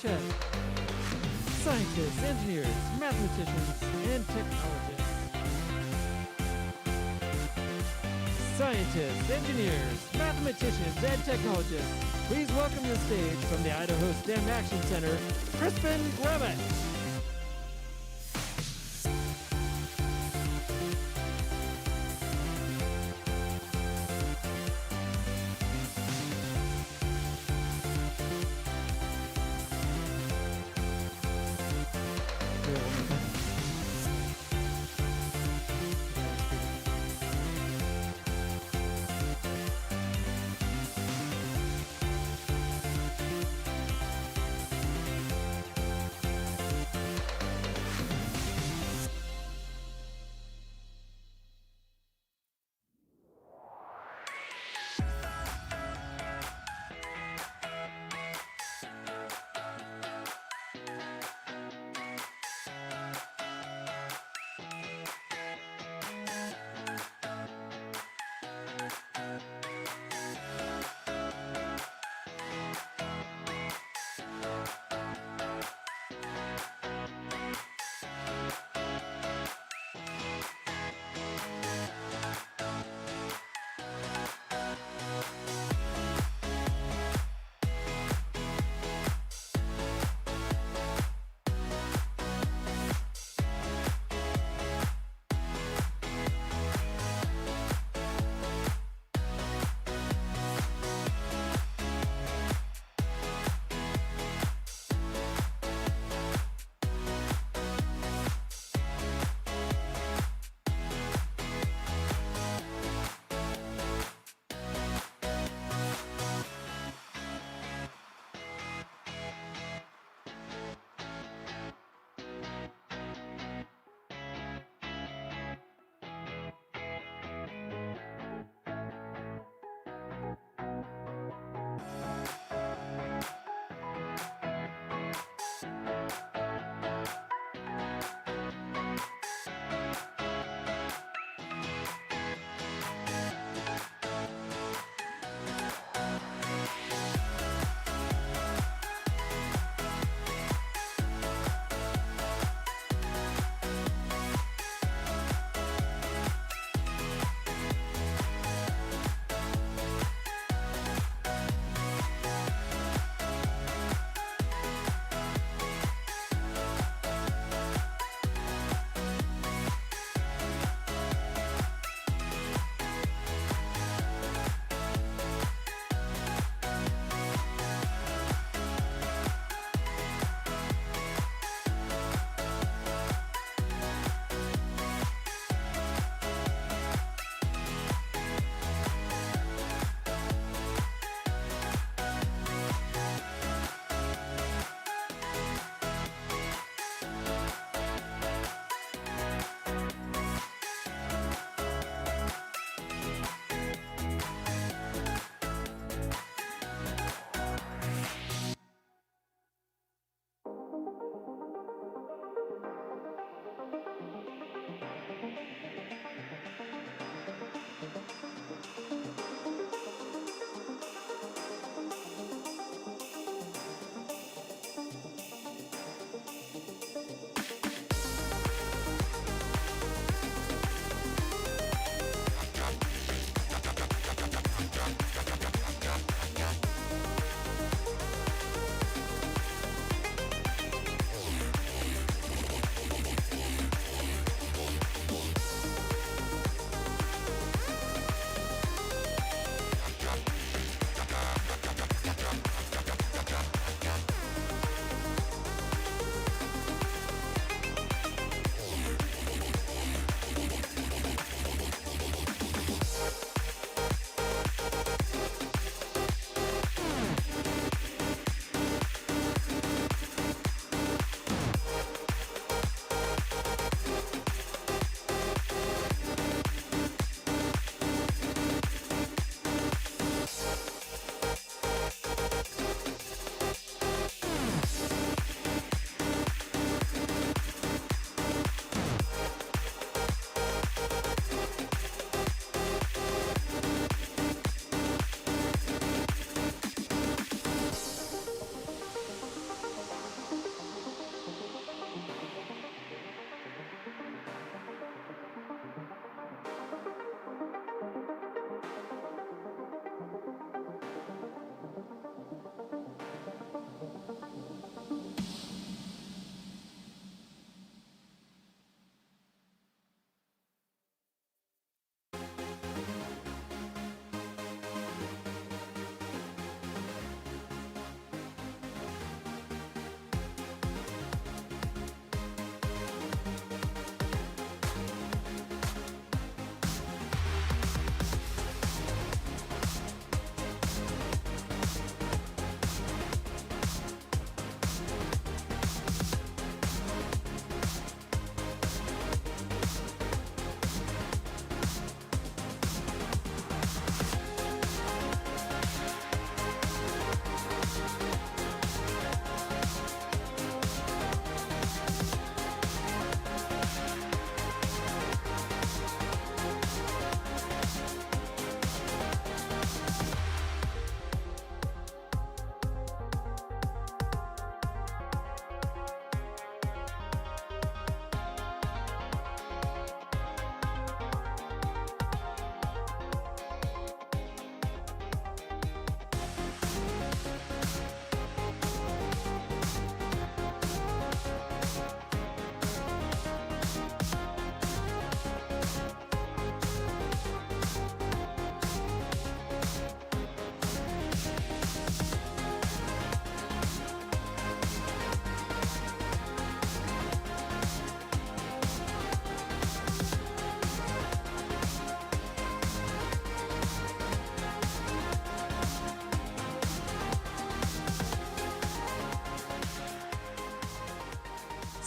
check. Scientists, engineers, mathematicians, and technologists. Scientists, engineers, mathematicians, and technologists. Please welcome to the stage from the Idaho STEM Action Center, Crispin Grimmett.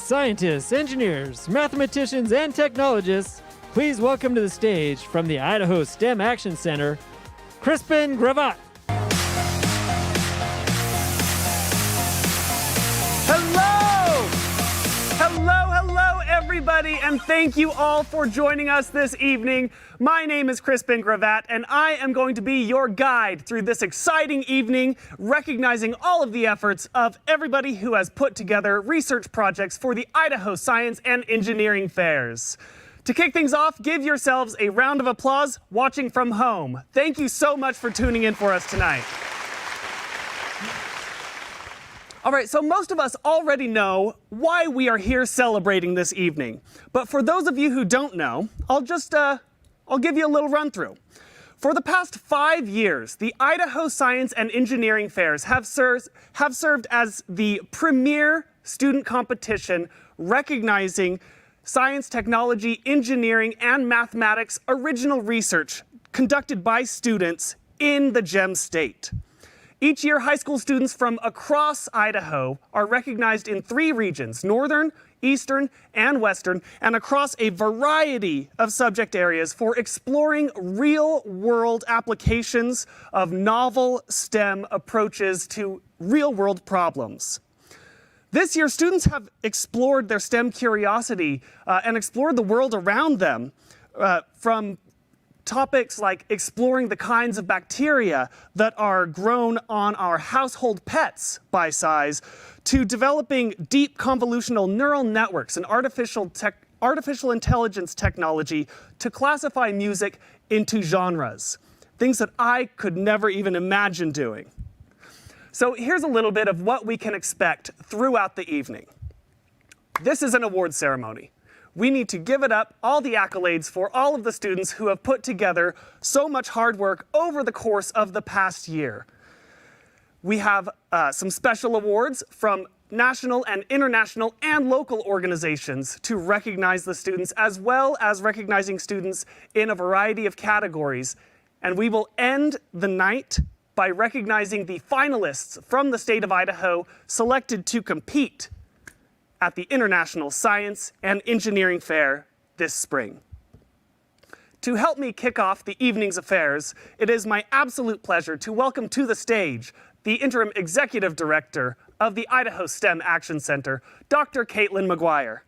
scientists, engineers, mathematicians, and technologists, please welcome to the stage from the Idaho STEM Action Center, Crispin Gravatt. Hello, everybody, and thank you all for joining us this evening. My name is Crispin Gravatt, and I am going to be your guide through this exciting evening, recognizing all of the efforts of everybody who has put together research projects for the Idaho Science and Engineering Fairs. To kick things off, give yourselves a round of applause watching from home. Thank you so much for tuning in for us tonight. All right, so most of us already know why we are here celebrating this evening. But for those of you who don't know, I'll give you a little run through. For the past 5 years, the Idaho Science and Engineering Fairs have served as the premier student competition recognizing science, technology, engineering, and mathematics original research conducted by students in the GEM state. Each year, high school students from across Idaho are recognized in 3 regions, northern, eastern, and western, and across a variety of subject areas for exploring real-world applications of novel STEM approaches to real-world problems. This year, students have explored their STEM curiosity and explored the world around them from topics like exploring the kinds of bacteria that are grown on our household pets by size, to developing deep convolutional neural networks and artificial intelligence technology to classify music into genres, things that I could never even imagine doing. So here's a little bit of what we can expect throughout the evening. This is an awards ceremony. We need to give it up, all the accolades for all of the students who have put together so much hard work over the course of the past year. We have some special awards from national and international and local organizations to recognize the students, as well as recognizing students in a variety of categories. And we will end the night by recognizing the finalists from the state of Idaho selected to compete at the International Science and Engineering Fair this spring. To help me kick off the evening's affairs, it is my absolute pleasure to welcome to the stage the Interim Executive Director of the Idaho STEM Action Center, Dr. Caitlin McGuire.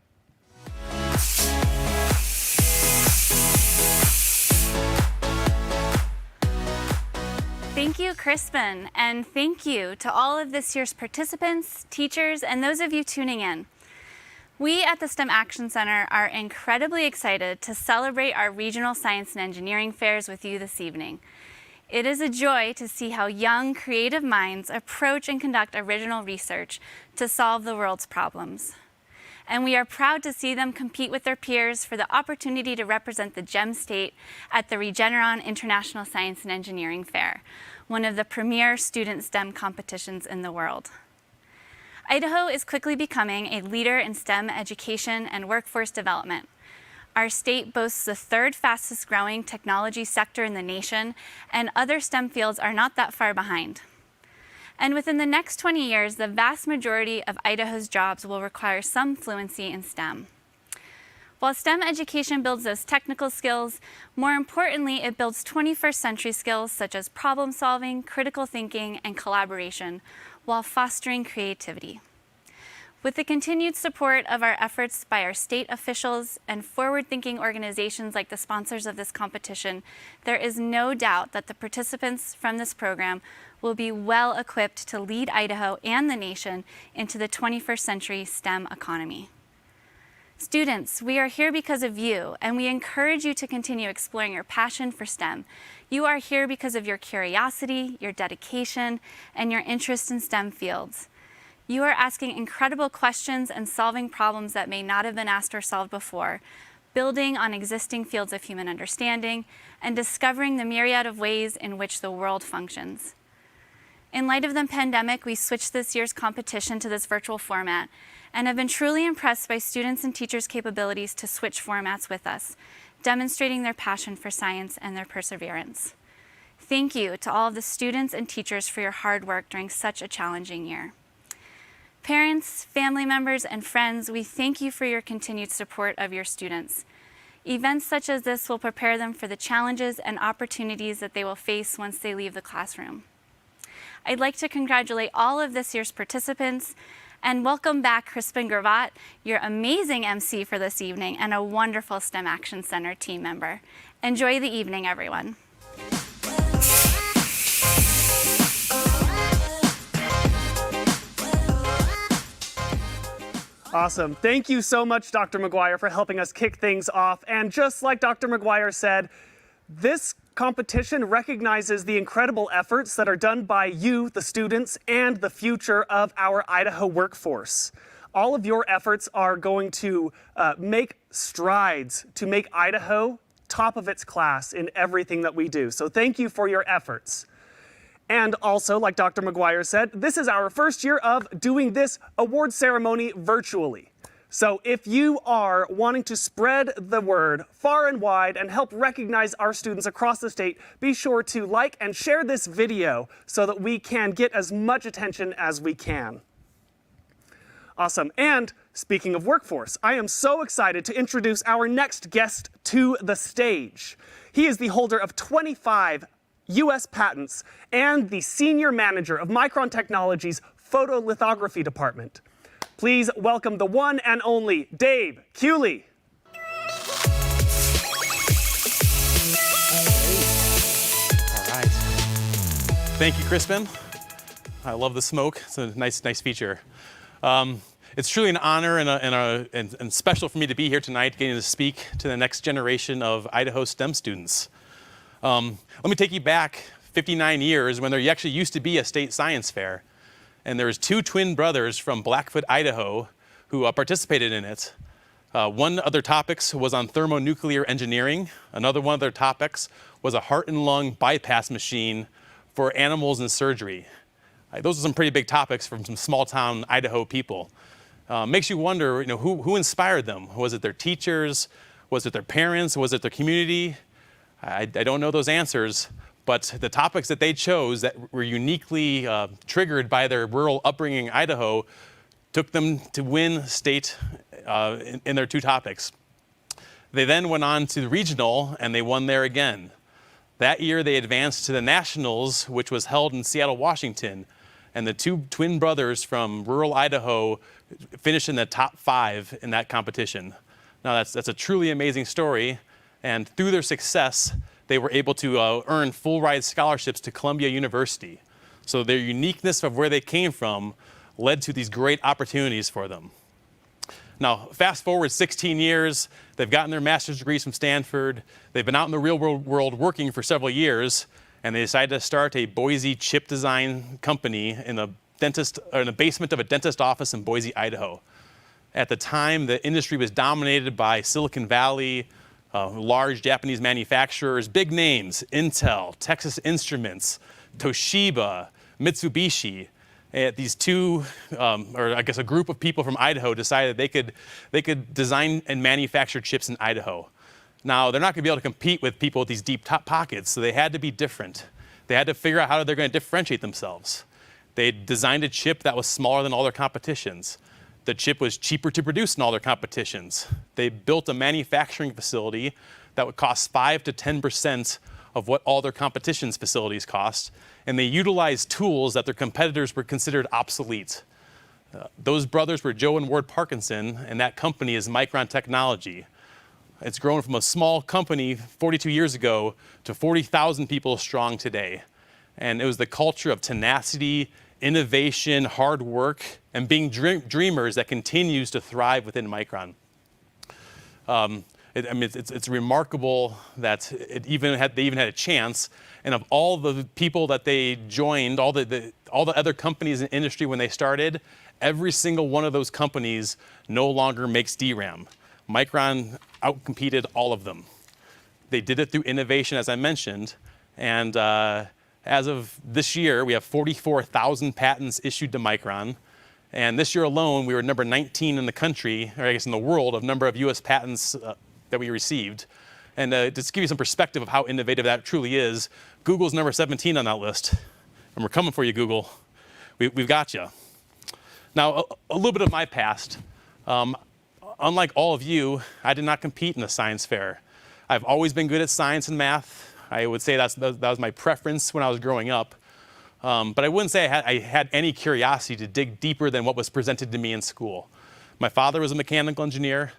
Thank you, Crispin, and thank you to all of this year's participants, teachers, and those of you tuning in. We at the STEM Action Center are incredibly excited to celebrate our regional science and engineering fairs with you this evening. It is a joy to see how young, creative minds approach and conduct original research to solve the world's problems. And we are proud to see them compete with their peers for the opportunity to represent the GEM state at the Regeneron International Science and Engineering Fair, one of the premier student STEM competitions in the world. Idaho is quickly becoming a leader in STEM education and workforce development. Our state boasts the 3rd fastest growing technology sector in the nation, and other STEM fields are not that far behind. And within the next 20 years, the vast majority of Idaho's jobs will require some fluency in STEM. While STEM education builds those technical skills, more importantly, it builds 21st century skills such as problem solving, critical thinking, and collaboration, while fostering creativity. With the continued support of our efforts by our state officials and forward-thinking organizations like the sponsors of this competition, there is no doubt that the participants from this program will be well equipped to lead Idaho and the nation into the 21st century STEM economy. Students, we are here because of you, and we encourage you to continue exploring your passion for STEM. You are here because of your curiosity, your dedication, and your interest in STEM fields. You are asking incredible questions and solving problems that may not have been asked or solved before, building on existing fields of human understanding, and discovering the myriad of ways in which the world functions. In light of the pandemic, we switched this year's competition to this virtual format, and have been truly impressed by students' and teachers' capabilities to switch formats with us, demonstrating their passion for science and their perseverance. Thank you to all of the students and teachers for your hard work during such a challenging year. Parents, family members, and friends, we thank you for your continued support of your students. Events such as this will prepare them for the challenges and opportunities that they will face once they leave the classroom. I'd like to congratulate all of this year's participants and welcome back Crispin Gravatt, your amazing MC for this evening and a wonderful STEM Action Center team member. Enjoy the evening, everyone. Awesome. Thank you so much, Dr. McGuire, for helping us kick things off. And just like Dr. McGuire said, this competition recognizes the incredible efforts that are done by you, the students, and the future of our Idaho workforce. All of your efforts are going to make strides to make Idaho top of its class in everything that we do. So thank you for your efforts. And also, like Dr. McGuire said, this is our first year of doing this award ceremony virtually. So if you are wanting to spread the word far and wide and help recognize our students across the state, be sure to like and share this video so that we can get as much attention as we can. Awesome. And speaking of workforce, I am so excited to introduce our next guest to the stage. He is the holder of 25 U.S. patents and the senior manager of Micron Technology's photolithography department. Please welcome the one and only Dave Cooley. All right. Thank you, Crispin. I love the smoke. It's a nice feature. It's truly an honor and special for me to be here tonight, getting to speak to the next generation of Idaho STEM students. Let me take you back 59 years when there actually used to be a state science fair. And there was two twin brothers from Blackfoot, Idaho, who participated in it. One of their topics was on thermonuclear engineering. Another one of their topics was a heart and lung bypass machine for animals in surgery. Those are some pretty big topics from some small town Idaho people. Makes you wonder, who inspired them? Was it their teachers? Was it their parents? Was it their community? I don't know those answers, but the topics that they chose that were uniquely triggered by their rural upbringing in Idaho took them to win state in their two topics. They then went on to the regional and they won there again. That year they advanced to the nationals, which was held in Seattle, Washington, and the two twin brothers from rural Idaho finished in the top 5 in that competition. Now that's a truly amazing story. And through their success, they were able to earn full ride scholarships to Columbia University. So their uniqueness of where they came from led to these great opportunities for them. Now, fast forward 16 years, they've gotten their master's degrees from Stanford. They've been out in the real world working for several years, and they decided to start a Boise chip design company in the basement of a dentist office in Boise, Idaho. At the time, the industry was dominated by Silicon Valley, large Japanese manufacturers, big names, Intel, Texas Instruments, Toshiba, Mitsubishi. These two, or I guess a group of people from Idaho decided they could design and manufacture chips in Idaho. Now, they're not going to be able to compete with people with these deep top pockets, so they had to be different. They had to figure out how they're going to differentiate themselves. They designed a chip that was smaller than all their competitions. The chip was cheaper to produce than all their competitions. They built a manufacturing facility that would cost 5 to 10% of what all their competition's facilities cost, and they utilized tools that their competitors were considered obsolete. Those brothers were Joe and Ward Parkinson, and that company is Micron Technology. It's grown from a small company 42 years ago to 40,000 people strong today. And it was the culture of tenacity, innovation, hard work, and being dreamers that continues to thrive within Micron. It's remarkable that they even had a chance. And of all the people that they joined, all the other companies in the industry when they started, every single one of those companies no longer makes DRAM. Micron outcompeted all of them. They did it through innovation, as I mentioned, and as of this year, we have 44,000 patents issued to Micron. And this year alone, we were number 19 in the country, or I guess in the world, of number of US patents that we received. And just to give you some perspective of how innovative that truly is, Google's number 17 on that list. And we're coming for you, Google. We've got you. Now, a little bit of my past. Unlike all of you, I did not compete in the science fair. I've always been good at science and math. I would say that was my preference when I was growing up. But I wouldn't say I had any curiosity to dig deeper than what was presented to me in school. My father was a mechanical engineer,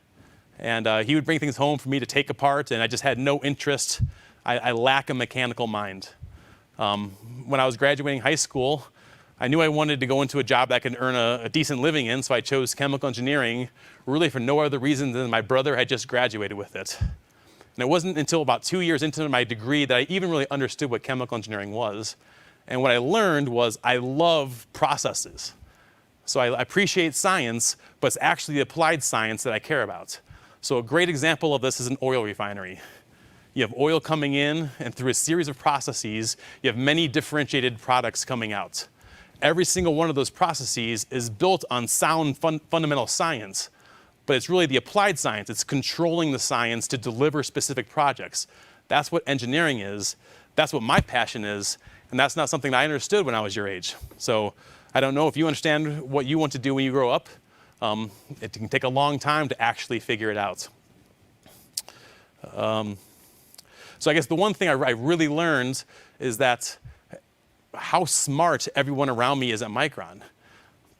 and he would bring things home for me to take apart, and I just had no interest. I lack a mechanical mind. When I was graduating high school, I knew I wanted to go into a job that I could earn a decent living in, so I chose chemical engineering, really for no other reason than my brother had just graduated with it. And it wasn't until about 2 years into my degree that I even really understood what chemical engineering was. And what I learned was I love processes. So I appreciate science, but it's actually the applied science that I care about. So a great example of this is an oil refinery. You have oil coming in, and through a series of processes, you have many differentiated products coming out. Every single one of those processes is built on sound fundamental science, but it's really the applied science. It's controlling the science to deliver specific projects. That's what engineering is. That's what my passion is, and that's not something that I understood when I was your age. So I don't know if you understand what you want to do when you grow up. It can take a long time to actually figure it out. So I guess the one thing I really learned is that how smart everyone around me is at Micron.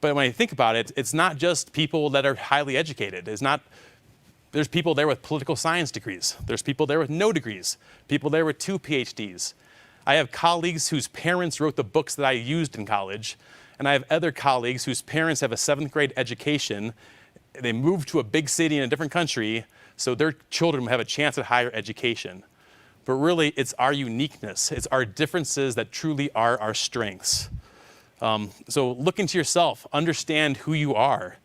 But when I think about it, it's not just people that are highly educated. There's people there with political science degrees. There's people there with no degrees. People there with 2 PhDs. I have colleagues whose parents wrote the books that I used in college. And I have other colleagues whose parents have a 7th grade education. They moved to a big city in a different country, so their children have a chance at higher education. But really, it's our uniqueness. It's our differences that truly are our strengths. So look into yourself. Understand who you are.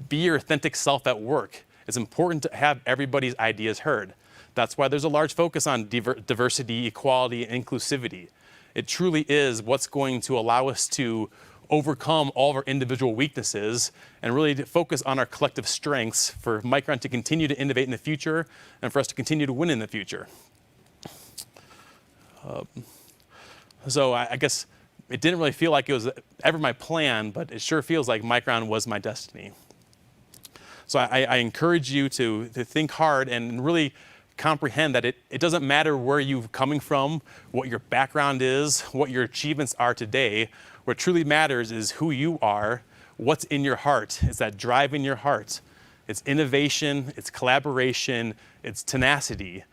Be your authentic self at work. It's important to have everybody's ideas heard. That's why there's a large focus on diversity, equality, and inclusivity. It truly is what's going to allow us to overcome all of our individual weaknesses and really to focus on our collective strengths for Micron to continue to innovate in the future and for us to continue to win in the future. So I guess it didn't really feel like it was ever my plan, but it sure feels like Micron was my destiny. So I encourage you to think hard and really comprehend that it doesn't matter where you're coming from, what your background is, what your achievements are today. What truly matters is who you are, what's in your heart. It's that drive in your heart. It's innovation, it's collaboration, it's tenacity,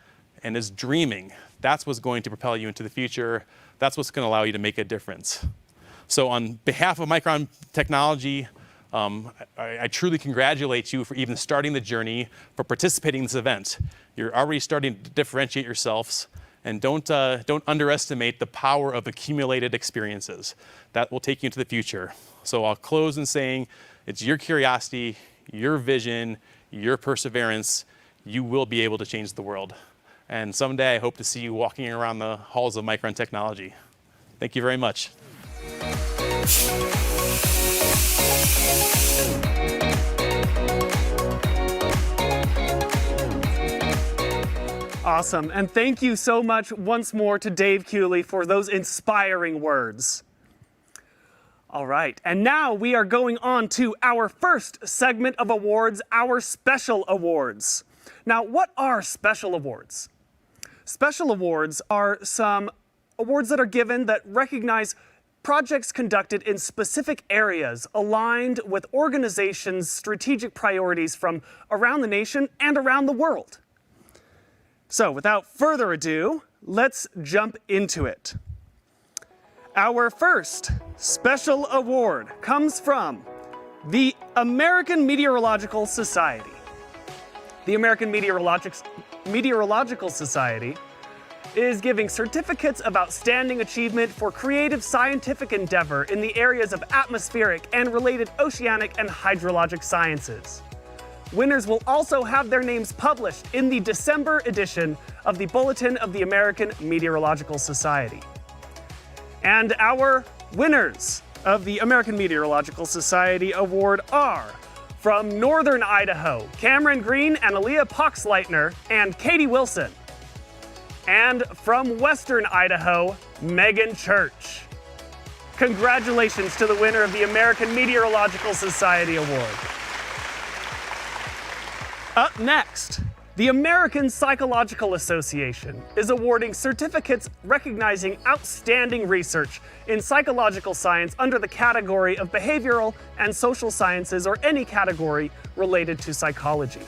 and it's dreaming. That's what's going to propel you into the future. That's what's going to allow you to make a difference. So on behalf of Micron Technology, I truly congratulate you for even starting the journey, for participating in this event. You're already starting to differentiate yourselves, and don't underestimate the power of accumulated experiences. That will take you into the future. So I'll close in saying it's your curiosity, your vision, your perseverance. You will be able to change the world. And someday I hope to see you walking around the halls of Micron Technology. Thank you very much. Awesome, and thank you so much once more to Dave Cooley for those inspiring words. All right, and now we are going on to our first segment of awards, our special awards. Now, what are special awards? Special awards are some awards that are given that recognize projects conducted in specific areas aligned with organizations' strategic priorities from around the nation and around the world. So, without further ado, let's jump into it. Our first special award comes from the American Meteorological Society. The American Meteorological Society is giving certificates of outstanding achievement for creative scientific endeavor in the areas of atmospheric and related oceanic and hydrologic sciences. Winners will also have their names published in the December edition of the Bulletin of the American Meteorological Society. And our winners of the American Meteorological Society Award are from Northern Idaho, Cameron Green and Aaliyah Poxleitner and Katie Wilson. And from Western Idaho, Megan Church. Congratulations to the winner of the American Meteorological Society Award. Up next, the American Psychological Association is awarding certificates recognizing outstanding research in psychological science under the category of behavioral and social sciences, or any category related to psychology.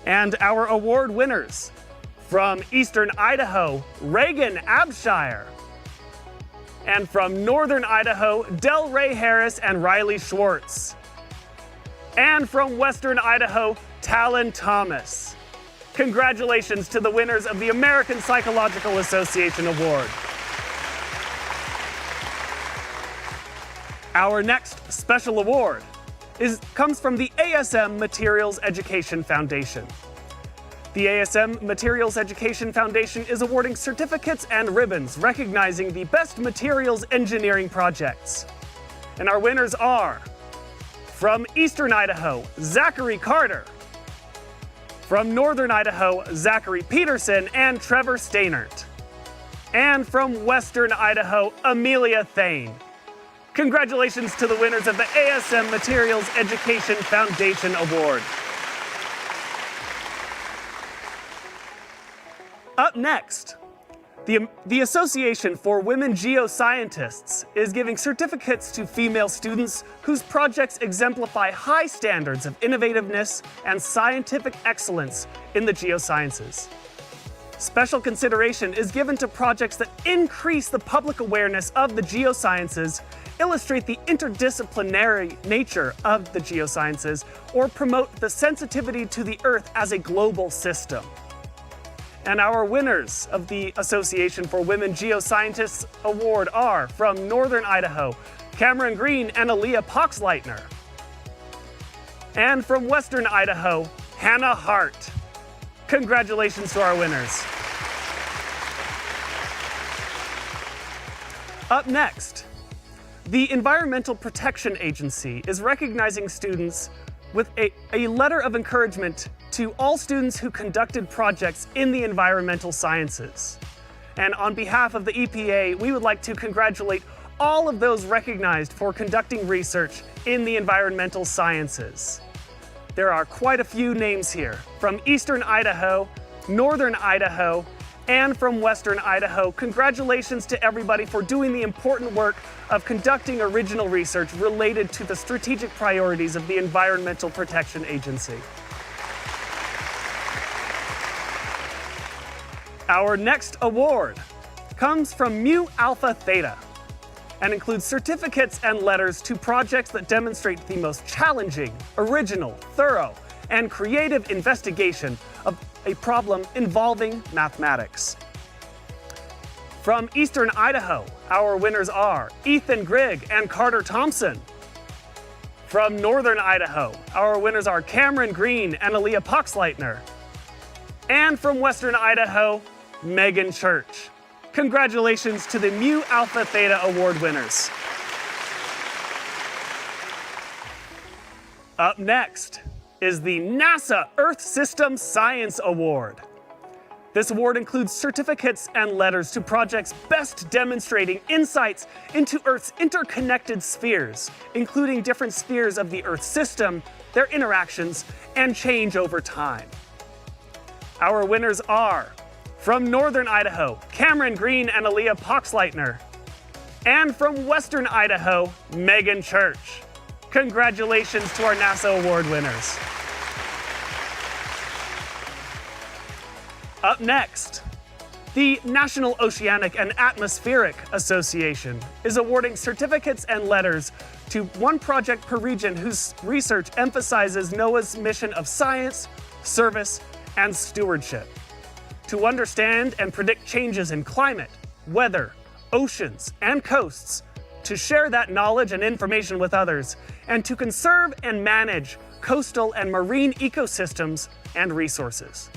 And our award winners: from Eastern Idaho, Reagan Abshire; and from Northern Idaho, Delray Harris and Riley Schwartz; and from Western Idaho, Talon Thomas. Congratulations to the winners of the American Psychological Association Award. Our next special award comes from the ASM Materials Education Foundation. The ASM Materials Education Foundation is awarding certificates and ribbons recognizing the best materials engineering projects. And our winners are: from Eastern Idaho, Zachary Carter; from Northern Idaho, Zachary Peterson and Trevor Steinert; and from Western Idaho, Amelia Thane. Congratulations to the winners of the ASM Materials Education Foundation Award. Up next, the Association for Women Geoscientists is giving certificates to female students whose projects exemplify high standards of innovativeness and scientific excellence in the geosciences. Special consideration is given to projects that increase the public awareness of the geosciences, illustrate the interdisciplinary nature of the geosciences, or promote the sensitivity to the Earth as a global system. And our winners of the Association for Women Geoscientists Award are: from Northern Idaho, Cameron Green and Aaliyah Poxleitner; and from Western Idaho, Hannah Hart. Congratulations to our winners. Up next, the Environmental Protection Agency is recognizing students with a letter of encouragement to all students who conducted projects in the environmental sciences. And on behalf of the EPA, we would like to congratulate all of those recognized for conducting research in the environmental sciences. There are quite a few names here: from Eastern Idaho, Northern Idaho, and from Western Idaho. Congratulations to everybody for doing the important work of conducting original research related to the strategic priorities of the Environmental Protection Agency. Our next award comes from Mu Alpha Theta and includes certificates and letters to projects that demonstrate the most challenging, original, thorough, and creative investigation of a problem involving mathematics. From Eastern Idaho, our winners are Ethan Grigg and Carter Thompson. From Northern Idaho, our winners are Cameron Green and Aaliyah Poxleitner. And from Western Idaho, Megan Church. Congratulations to the Mu Alpha Theta Award winners. Up next is the NASA Earth System Science Award. This award includes certificates and letters to projects best demonstrating insights into Earth's interconnected spheres, including different spheres of the Earth system, their interactions, and change over time. Our winners are: from Northern Idaho, Cameron Green and Aaliyah Poxleitner. And from Western Idaho, Megan Church. Congratulations to our NASA Award winners. Up next, the National Oceanic and Atmospheric Association is awarding certificates and letters to one project per region whose research emphasizes NOAA's mission of science, service, and stewardship. To understand and predict changes in climate, weather, oceans, and coasts, to share that knowledge and information with others, and to conserve and manage coastal and marine ecosystems and resources.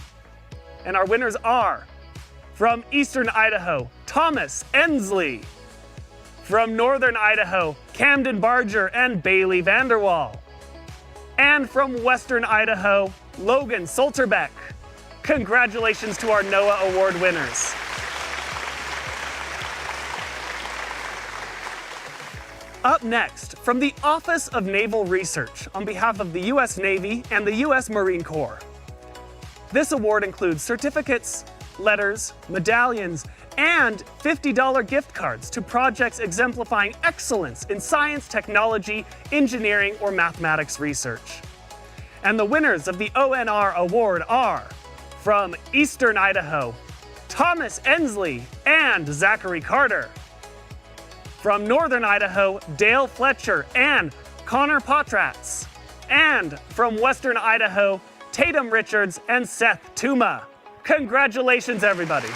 And our winners are: from Eastern Idaho, Thomas Ensley; from Northern Idaho, Camden Barger and Bailey Vanderwall; and from Western Idaho, Logan Solterbeck. Congratulations to our NOAA Award winners. Up next, from the Office of Naval Research on behalf of the U.S. Navy and the U.S. Marine Corps. This award includes certificates, letters, medallions, and $50 gift cards to projects exemplifying excellence in science, technology, engineering, or mathematics research. And the winners of the ONR Award are, from Eastern Idaho, Thomas Ensley and Zachary Carter. From Northern Idaho, Dale Fletcher and Connor Potratz. And from Western Idaho, Tatum Richards and Seth Tuma. Congratulations, everybody.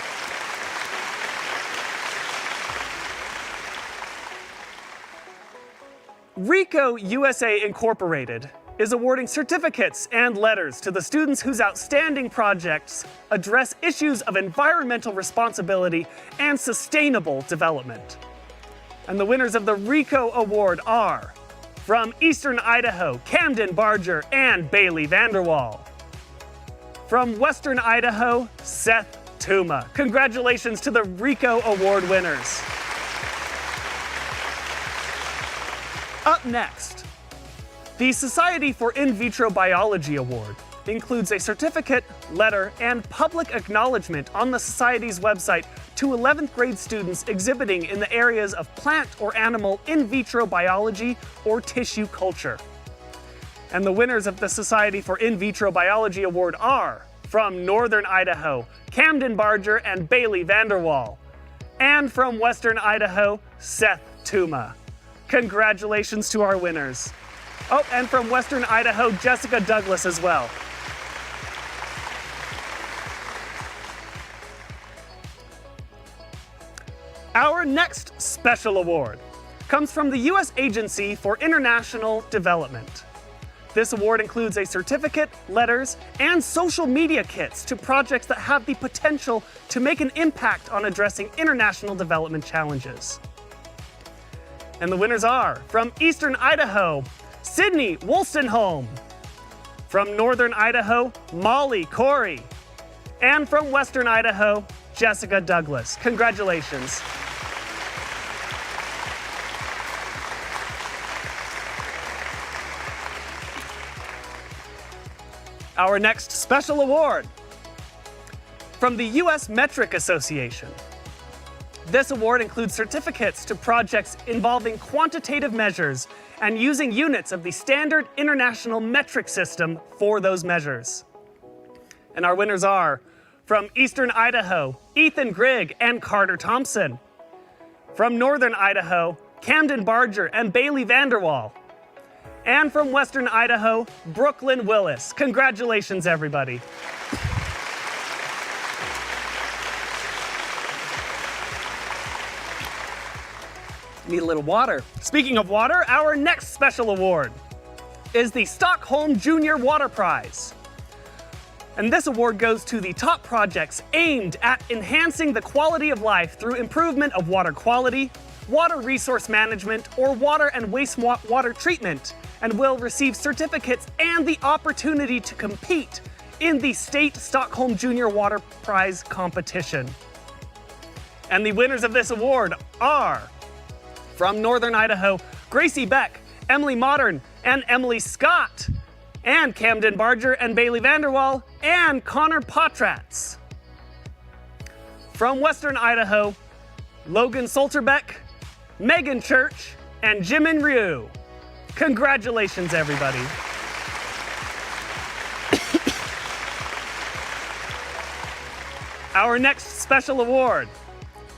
RICO USA Incorporated is awarding certificates and letters to the students whose outstanding projects address issues of environmental responsibility and sustainable development. And the winners of the RICO Award are, from Eastern Idaho, Camden Barger and Bailey Vanderwall. From Western Idaho, Seth Tuma. Congratulations to the RICO Award winners. Up next, the Society for In Vitro Biology Award includes a certificate, letter, and public acknowledgement on the Society's website to 11th grade students exhibiting in the areas of plant or animal in vitro biology or tissue culture. And the winners of the Society for In Vitro Biology Award are, from Northern Idaho, Camden Barger and Bailey Vanderwall. And from Western Idaho, Seth Tuma. Congratulations to our winners. Oh, and from Western Idaho, Jessica Douglas as well. Our next special award comes from the U.S. Agency for International Development. This award includes a certificate, letters, and social media kits to projects that have the potential to make an impact on addressing international development challenges. And the winners are, from Eastern Idaho, Sydney Wolstenholme. From Northern Idaho, Molly Corey. And from Western Idaho, Jessica Douglas. Congratulations. Our next special award, from the U.S. Metric Association. This award includes certificates to projects involving quantitative measures and using units of the standard international metric system for those measures. And our winners are, from Eastern Idaho, Ethan Grigg and Carter Thompson. From Northern Idaho, Camden Barger and Bailey Vanderwall. And from Western Idaho, Brooklyn Willis. Congratulations, everybody. Need a little water. Speaking of water, our next special award is the Stockholm Junior Water Prize. And this award goes to the top projects aimed at enhancing the quality of life through improvement of water quality, water resource management, or water and wastewater treatment, and will receive certificates and the opportunity to compete in the State Stockholm Junior Water Prize competition. And the winners of this award are, from Northern Idaho, Gracie Beck, Emily Modern, and Emily Scott, and Camden Barger and Bailey Vanderwall, and Connor Potratz. From Western Idaho, Logan Solterbeck, Megan Church, and Jimin Ryu. Congratulations, everybody. Our next special award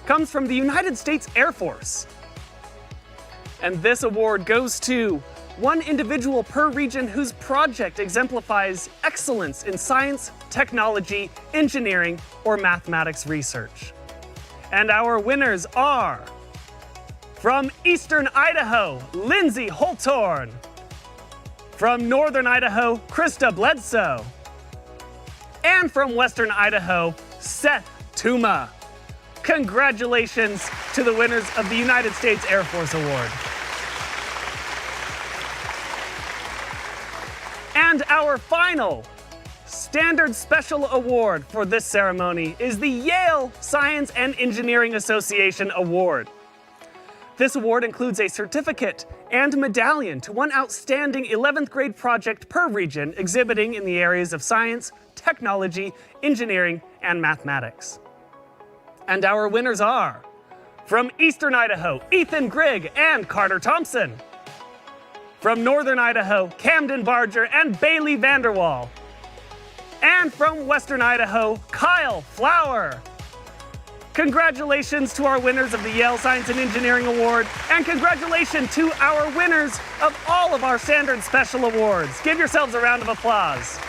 comes from the United States Air Force. And this award goes to one individual per region whose project exemplifies excellence in science, technology, engineering, or mathematics research. And our winners are, from Eastern Idaho, Lindsay Holtorn. From Northern Idaho, Krista Bledsoe. And from Western Idaho, Seth Tuma. Congratulations to the winners of the United States Air Force Award. And our final standard special award for this ceremony is the Yale Science and Engineering Association Award. This award includes a certificate and medallion to one outstanding 11th grade project per region exhibiting in the areas of science, technology, engineering, and mathematics. And our winners are, from Eastern Idaho, Ethan Grigg and Carter Thompson. From Northern Idaho, Camden Barger and Bailey Vanderwall. And from Western Idaho, Kyle Flower. Congratulations to our winners of the Yale Science and Engineering Award, and congratulations to our winners of all of our Standard Special Awards. Give yourselves a round of applause.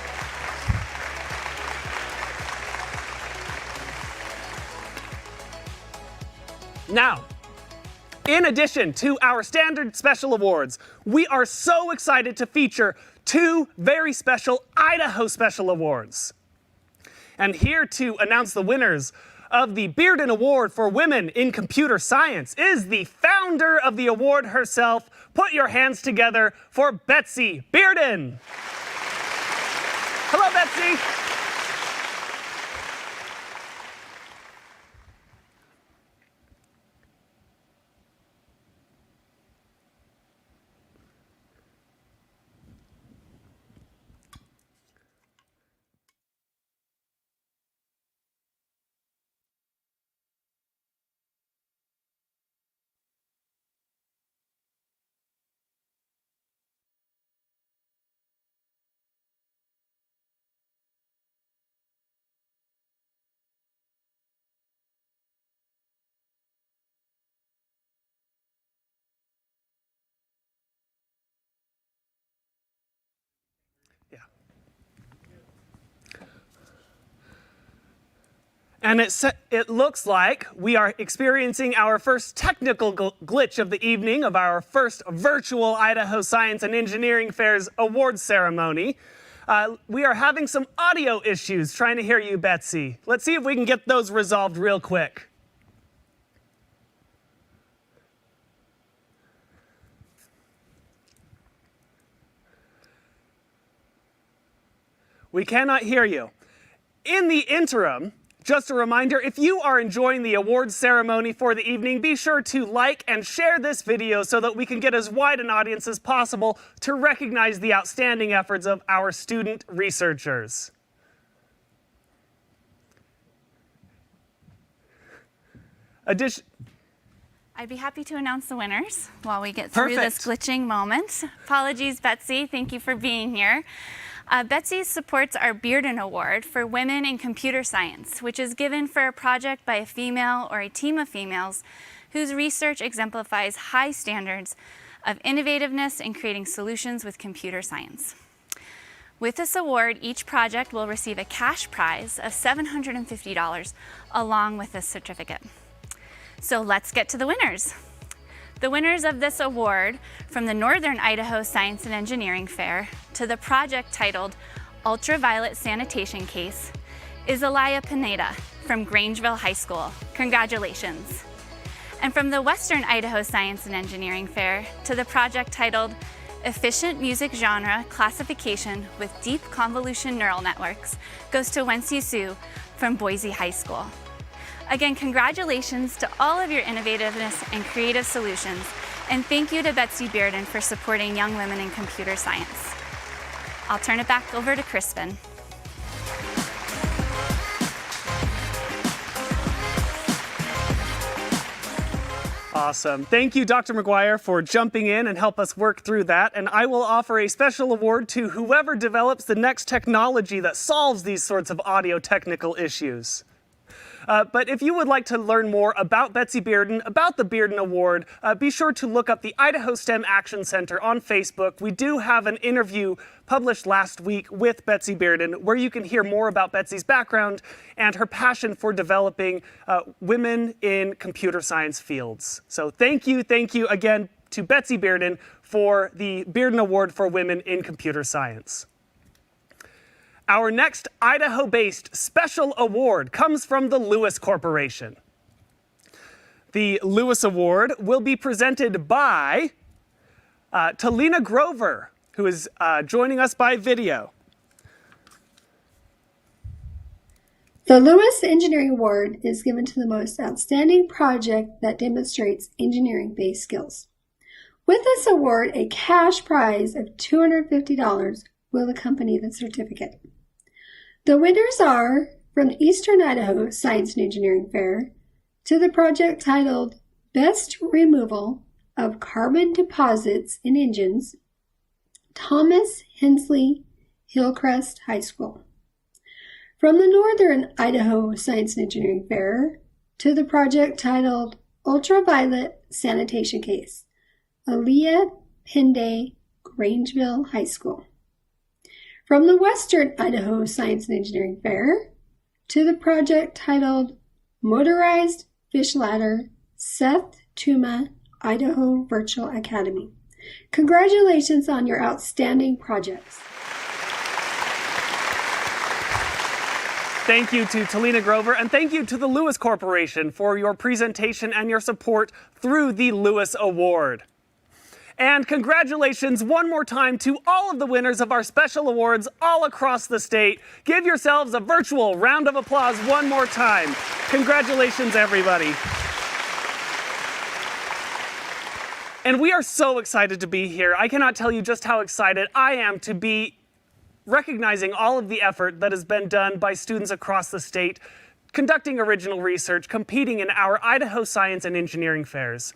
Now, in addition to our Standard Special Awards, we are so excited to feature two very special Idaho Special Awards. And here to announce the winners of the Bearden Award for Women in Computer Science is the founder of the award herself. Put your hands together for Betsy Bearden. Hello, Betsy. And it looks like we are experiencing our first technical glitch of the evening of our first virtual Idaho Science and Engineering Fair's awards ceremony. We are having some audio issues trying to hear you, Betsy. Let's see if we can get those resolved real quick. We cannot hear you. In the interim, just a reminder, if you are enjoying the awards ceremony for the evening, be sure to like and share this video so that we can get as wide an audience as possible to recognize the outstanding efforts of our student researchers. I'd be happy to announce the winners while we get through this glitching moment. Apologies, Betsy. Thank you for being here. Betsy supports our Bearden Award for Women in Computer Science, which is given for a project by a female or a team of females whose research exemplifies high standards of innovativeness in creating solutions with computer science. With this award, each project will receive a cash prize of $750 along with this certificate. So let's get to the winners. The winners of this award from the Northern Idaho Science and Engineering Fair to the project titled Ultraviolet Sanitation Case is Alaya Pineda from Grangeville High School. Congratulations. And from the Western Idaho Science and Engineering Fair to the project titled Efficient Music Genre Classification with Deep Convolution Neural Networks goes to Wency Su from Boise High School. Again, congratulations to all of your innovativeness and creative solutions, and thank you to Betsy Bearden for supporting young women in computer science. I'll turn it back over to Crispin. Awesome. Thank you, Dr. McGuire, for jumping in and help us work through that. And I will offer a special award to whoever develops the next technology that solves these sorts of audio technical issues. But if you would like to learn more about Betsy Bearden, about the Bearden Award, be sure to look up the Idaho STEM Action Center on Facebook. We do have an interview published last week with Betsy Bearden where you can hear more about Betsy's background and her passion for developing women in computer science fields. So thank you again to Betsy Bearden for the Bearden Award for Women in Computer Science. Our next Idaho-based special award comes from the Lewis Corporation. The Lewis Award will be presented by Talina Grover, who is joining us by video. The Lewis Engineering Award is given to the most outstanding project that demonstrates engineering-based skills. With this award, a cash prize of $250 will accompany the certificate. The winners are from the Eastern Idaho Science and Engineering Fair to the project titled Best Removal of Carbon Deposits in Engines, Thomas Hensley Hillcrest High School. From the Northern Idaho Science and Engineering Fair to the project titled Ultraviolet Sanitation Case, Aaliyah Pende Grangeville High School. From the Western Idaho Science and Engineering Fair to the project titled Motorized Fish Ladder, Seth Tuma Idaho Virtual Academy. Congratulations on your outstanding projects. Thank you to Talina Grover, and thank you to the Lewis Corporation for your presentation and your support through the Lewis Award. And congratulations one more time to all of the winners of our special awards all across the state. Give yourselves a virtual round of applause one more time. Congratulations, everybody. And we are so excited to be here. I cannot tell you just how excited I am to be recognizing all of the effort that has been done by students across the state, conducting original research, competing in our Idaho Science and Engineering Fairs.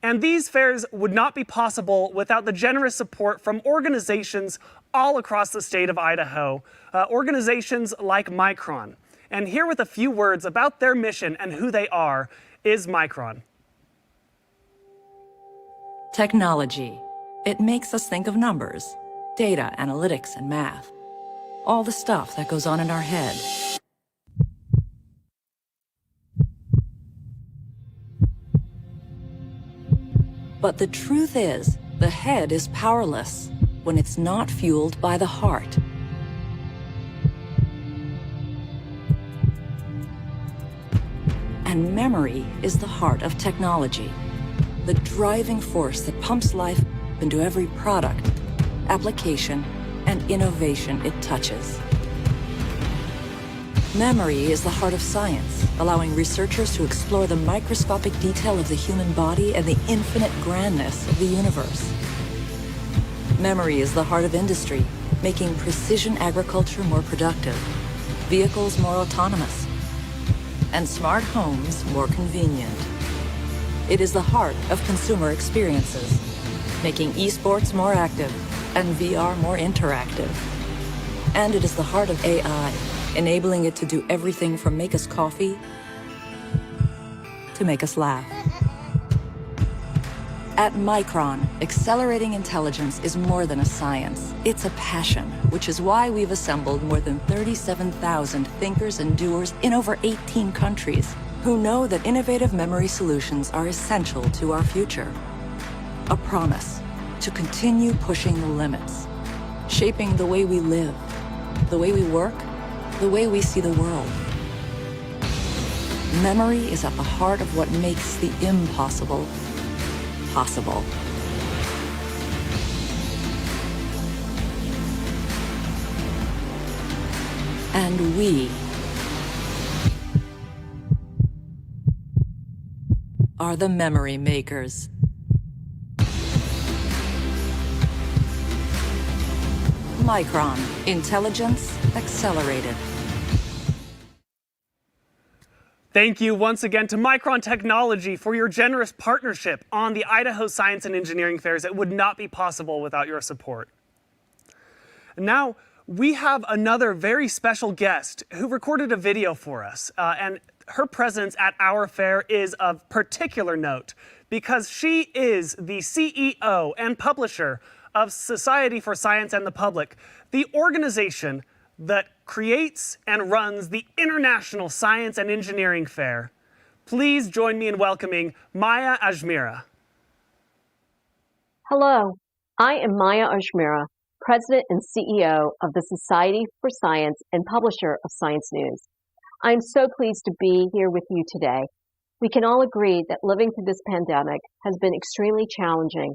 And these fairs would not be possible without the generous support from organizations all across the state of Idaho, organizations like Micron. And here with a few words about their mission and who they are is Micron. Technology. It makes us think of numbers, data, analytics, and math. All the stuff that goes on in our head. But the truth is, the head is powerless when it's not fueled by the heart. And memory is the heart of technology, the driving force that pumps life into every product, application, and innovation it touches. Memory is the heart of science, allowing researchers to explore the microscopic detail of the human body and the infinite grandness of the universe. Memory is the heart of industry, making precision agriculture more productive, vehicles more autonomous, and smart homes more convenient. It is the heart of consumer experiences, making esports more active and VR more interactive. And it is the heart of AI, enabling it to do everything from make us coffee to make us laugh. At Micron, accelerating intelligence is more than a science. It's a passion, which is why we've assembled more than 37,000 thinkers and doers in over 18 countries who know that innovative memory solutions are essential to our future. A promise to continue pushing the limits, shaping the way we live, the way we work, the way we see the world. Memory is at the heart of what makes the impossible possible. And we are the memory makers. Micron, intelligence accelerated. Thank you once again to Micron Technology for your generous partnership on the Idaho Science and Engineering Fairs. It would not be possible without your support. Now, we have another very special guest who recorded a video for us, and her presence at our fair is of particular note because she is the CEO and publisher of Society for Science and the Public, the organization that creates and runs the International Science and Engineering Fair. Please join me in welcoming Maya Ajmera. Hello, I am Maya Ajmera, President and CEO of the Society for Science and publisher of Science News. I'm so pleased to be here with you today. We can all agree that living through this pandemic has been extremely challenging,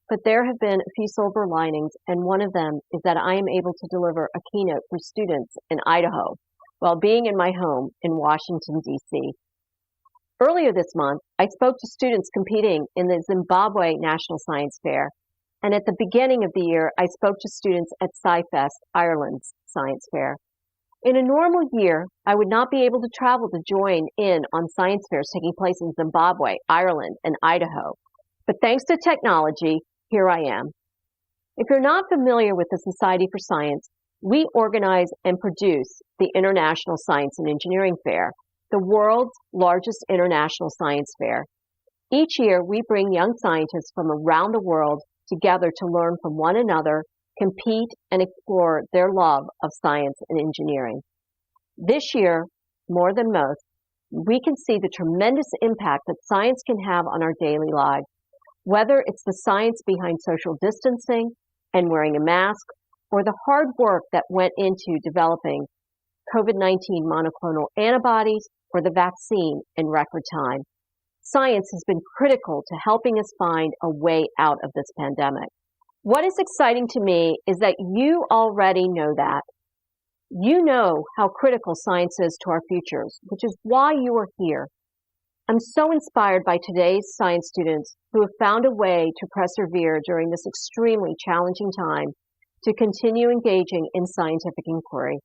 but there have been a few silver linings, and one of them is that I am able to deliver a keynote for students in Idaho while being in my home in Washington, D.C. Earlier this month, I spoke to students competing in the Zimbabwe National Science Fair, and at the beginning of the year, I spoke to students at SciFest, Ireland's science fair. In a normal year, I would not be able to travel to join in on science fairs taking place in Zimbabwe, Ireland, and Idaho. But thanks to technology, here I am. If you're not familiar with the Society for Science, we organize and produce the International Science and Engineering Fair, the world's largest international science fair. Each year, we bring young scientists from around the world together to learn from one another, compete, and explore their love of science and engineering. This year, more than most, we can see the tremendous impact that science can have on our daily lives, whether it's the science behind social distancing and wearing a mask, or the hard work that went into developing COVID-19 monoclonal antibodies or the vaccine in record time. Science has been critical to helping us find a way out of this pandemic. What is exciting to me is that you already know that. You know how critical science is to our futures, which is why you are here. I'm so inspired by today's science students who have found a way to persevere during this extremely challenging time to continue engaging in scientific inquiry.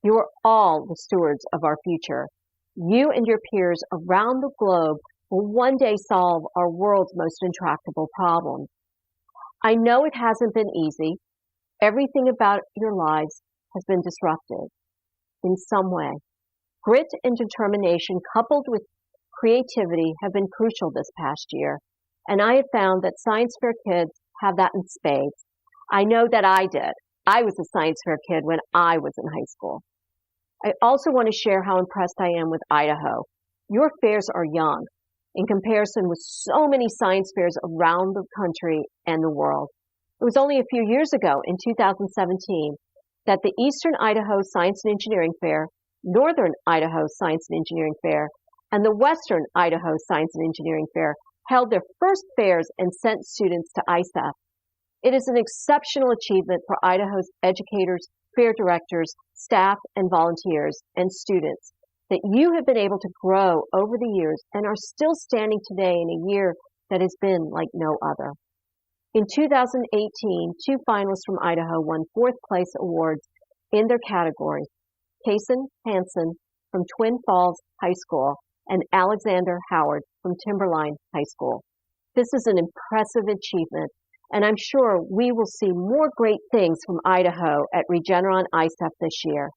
You are all the stewards of our future. You and your peers around the globe will one day solve our world's most intractable problems. I know it hasn't been easy. Everything about your lives has been disrupted in some way. Grit and determination coupled with creativity have been crucial this past year, and I have found that science fair kids have that in spades. I know that I did. I was a science fair kid when I was in high school. I also want to share how impressed I am with Idaho. Your fairs are young in comparison with so many science fairs around the country and the world. It was only a few years ago, in 2017, that the Eastern Idaho Science and Engineering Fair, Northern Idaho Science and Engineering Fair, and the Western Idaho Science and Engineering Fair held their first fairs and sent students to ISAF. It is an exceptional achievement for Idaho's educators, fair directors, staff, and volunteers, and students that you have been able to grow over the years and are still standing today in a year that has been like no other. In 2018, 2 finalists from Idaho won 4th place awards in their categories: Kason Hansen from Twin Falls High School and Alexander Howard from Timberline High School. This is an impressive achievement, and I'm sure we will see more great things from Idaho at Regeneron ISAF this year.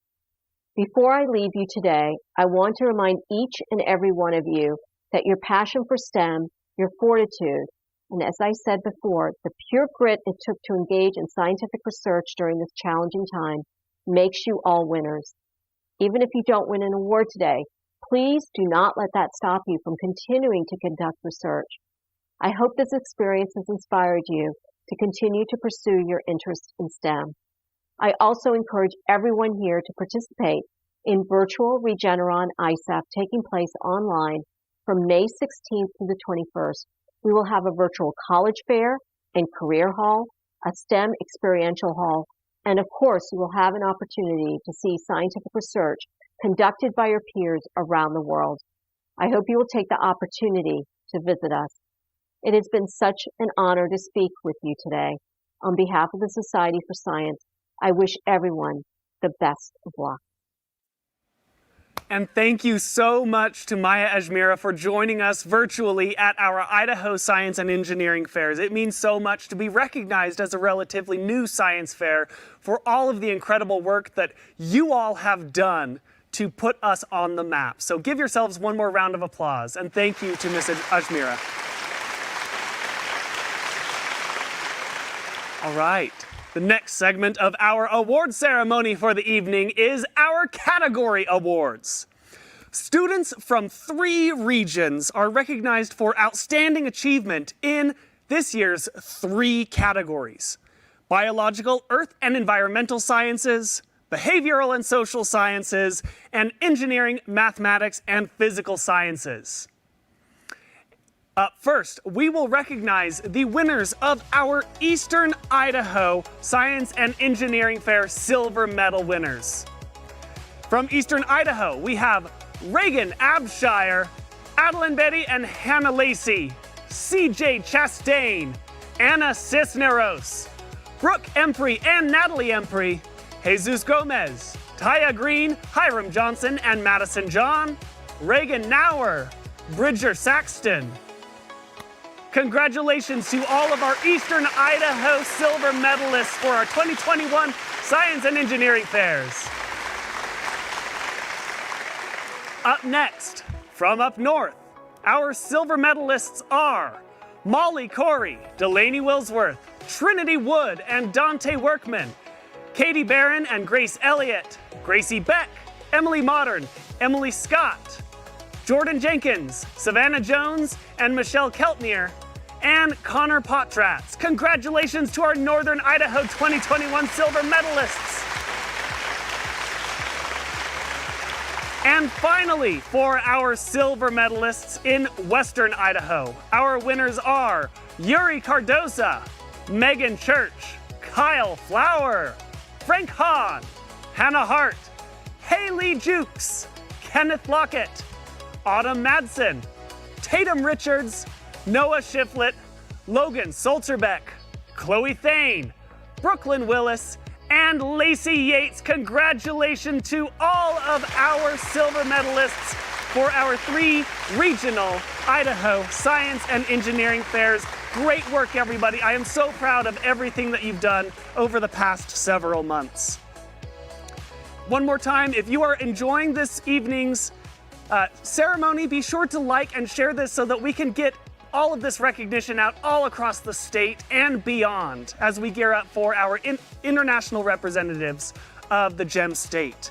Before I leave you today, I want to remind each and every one of you that your passion for STEM, your fortitude, and as I said before, the pure grit it took to engage in scientific research during this challenging time makes you all winners. Even if you don't win an award today, please do not let that stop you from continuing to conduct research. I hope this experience has inspired you to continue to pursue your interest in STEM. I also encourage everyone here to participate in virtual Regeneron ISAF taking place online from May 16th to the 21st. We will have a virtual college fair and career hall, a STEM experiential hall, and of course, you will have an opportunity to see scientific research conducted by your peers around the world. I hope you will take the opportunity to visit us. It has been such an honor to speak with you today. On behalf of the Society for Science, I wish everyone the best of luck. And thank you so much to Maya Ajmera for joining us virtually at our Idaho Science and Engineering Fairs. It means so much to be recognized as a relatively new science fair for all of the incredible work that you all have done to put us on the map. So give yourselves one more round of applause, and thank you to Ms. Ajmera. All right. The next segment of our award ceremony for the evening is our category awards. Students from 3 regions are recognized for outstanding achievement in this year's 3 categories: biological, earth and environmental sciences, behavioral and social sciences, and engineering, mathematics, and physical sciences. First, we will recognize the winners of our Eastern Idaho Science and Engineering Fair Silver Medal winners. From Eastern Idaho, we have Reagan Abshire, Adeline Betty and Hannah Lacey, CJ Chastain, Anna Cisneros, Brooke Empry and Natalie Empry, Jesus Gomez, Taya Green, Hiram Johnson and Madison John, Reagan Nauer, Bridger Saxton. Congratulations to all of our Eastern Idaho silver medalists for our 2021 Science and Engineering Fairs. Up next, from up north, our silver medalists are Molly Corey, Delaney Willsworth, Trinity Wood and Dante Workman, Katie Barron and Grace Elliott, Gracie Beck, Emily Modern, Emily Scott, Jordan Jenkins, Savannah Jones, and Michelle Keltner, and Connor Potratz. Congratulations to our Northern Idaho 2021 silver medalists. And finally, for our silver medalists in Western Idaho, our winners are Yuri Cardoza, Megan Church, Kyle Flower, Frank Hahn, Hannah Hart, Haley Jukes, Kenneth Lockett, Autumn Madsen, Tatum Richards, Noah Shiflett, Logan Solterbeck, Chloe Thane, Brooklyn Willis, and Lacey Yates. Congratulations to all of our silver medalists for our 3 regional Idaho Science and Engineering Fairs. Great work, everybody. I am so proud of everything that you've done over the past several months. One more time, if you are enjoying this evening's ceremony, be sure to like and share this so that we can get all of this recognition out all across the state and beyond as we gear up for our international representatives of the GEM state.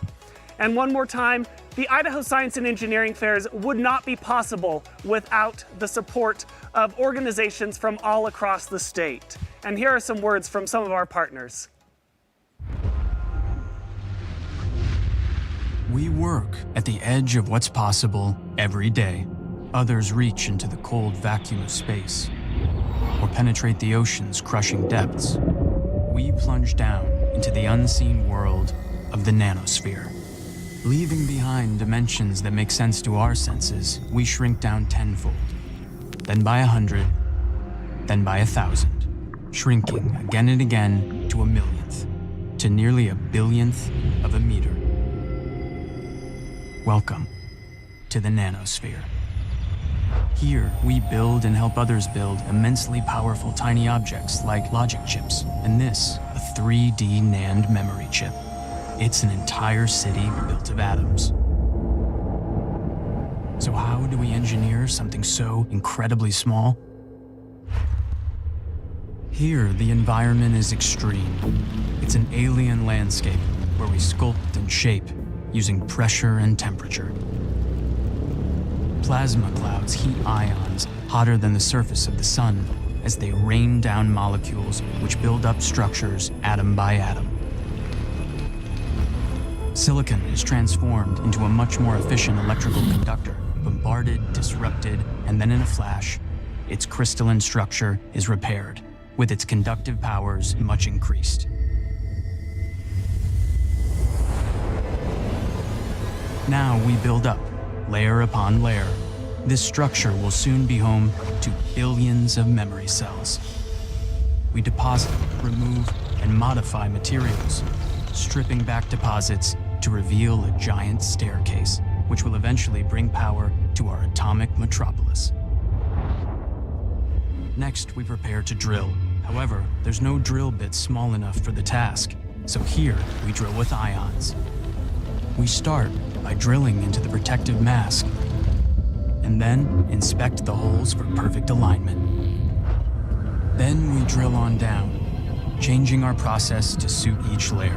And one more time, the Idaho Science and Engineering Fairs would not be possible without the support of organizations from all across the state. And here are some words from some of our partners. We work at the edge of what's possible every day. Others reach into the cold vacuum of space or penetrate the ocean's crushing depths. We plunge down into the unseen world of the nanosphere. Leaving behind dimensions that make sense to our senses, we shrink down tenfold, then by 100, then by 1,000, shrinking again and again to a millionth, to nearly a billionth of a meter. Welcome to the nanosphere. Here, we build and help others build immensely powerful tiny objects like logic chips, and this, a 3D NAND memory chip. It's an entire city built of atoms. So how do we engineer something so incredibly small? Here, the environment is extreme. It's an alien landscape where we sculpt and shape using pressure and temperature. Plasma clouds heat ions hotter than the surface of the sun as they rain down molecules which build up structures atom by atom. Silicon is transformed into a much more efficient electrical conductor, bombarded, disrupted, and then in a flash, its crystalline structure is repaired, with its conductive powers much increased. Now we build up, layer upon layer. This structure will soon be home to billions of memory cells. We deposit, remove, and modify materials, stripping back deposits to reveal a giant staircase, which will eventually bring power to our atomic metropolis. Next, we prepare to drill. However, there's no drill bit small enough for the task, so here we drill with ions. We start by drilling into the protective mask, and then inspect the holes for perfect alignment. Then we drill on down, changing our process to suit each layer.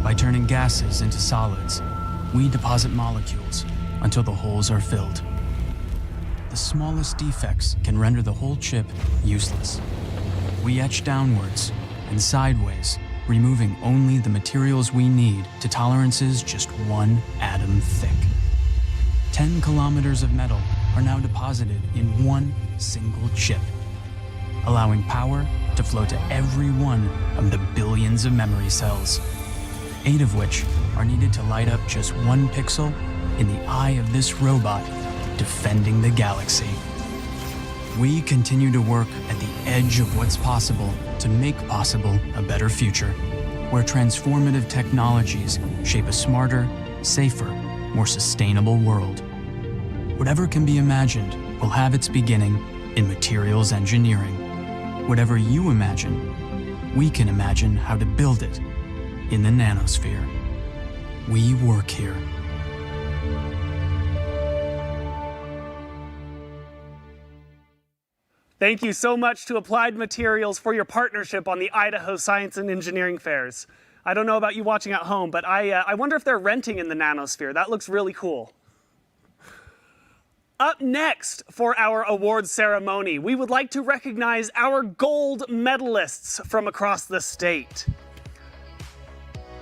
By turning gases into solids, we deposit molecules until the holes are filled. The smallest defects can render the whole chip useless. We etch downwards and sideways, removing only the materials we need to tolerances just 1 atom thick. 10 kilometers of metal are now deposited in one single chip, allowing power to flow to every one of the billions of memory cells, 8 of which are needed to light up just one pixel in the eye of this robot defending the galaxy. We continue to work at the edge of what's possible to make possible a better future, where transformative technologies shape a smarter, safer, more sustainable world. Whatever can be imagined will have its beginning in materials engineering. Whatever you imagine, we can imagine how to build it in the nanosphere. We work here. Thank you so much to Applied Materials for your partnership on the Idaho Science and Engineering Fairs. I don't know about you watching at home, but I wonder if they're renting in the nanosphere. That looks really cool. Up next for our awards ceremony, we would like to recognize our gold medalists from across the state.